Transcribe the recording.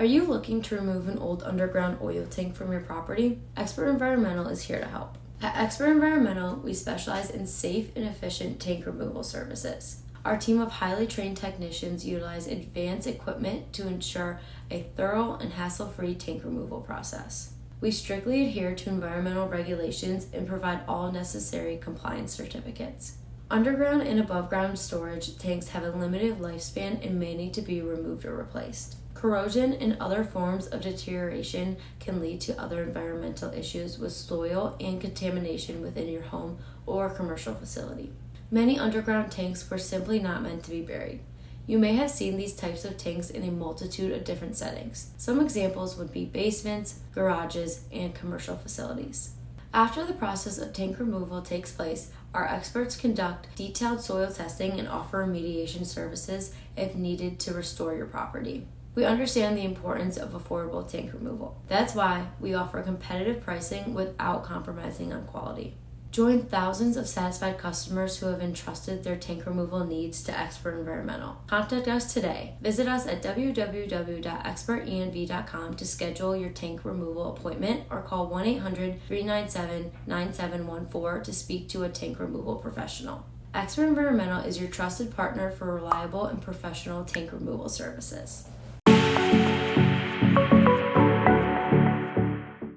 Are you looking to remove an old underground oil tank from your property? Expert Environmental is here to help. At Expert Environmental, we specialize in safe and efficient tank removal services. Our team of highly trained technicians utilize advanced equipment to ensure a thorough and hassle-free tank removal process. We strictly adhere to environmental regulations and provide all necessary compliance certificates. Underground and above-ground storage tanks have a limited lifespan and may need to be removed or replaced. Corrosion and other forms of deterioration can lead to other environmental issues with soil and contamination within your home or commercial facility. Many underground tanks were simply not meant to be buried. You may have seen these types of tanks in a multitude of different settings. Some examples would be basements, garages, and commercial facilities. After the process of tank removal takes place, our experts conduct detailed soil testing and offer remediation services if needed to restore your property. We understand the importance of affordable tank removal. That's why we offer competitive pricing without compromising on quality. Join thousands of satisfied customers who have entrusted their tank removal needs to Expert Environmental. Contact us today. Visit us at www.expertenv.com to schedule your tank removal appointment or call 1-800-397-9714 to speak to a tank removal professional. Expert Environmental is your trusted partner for reliable and professional tank removal services.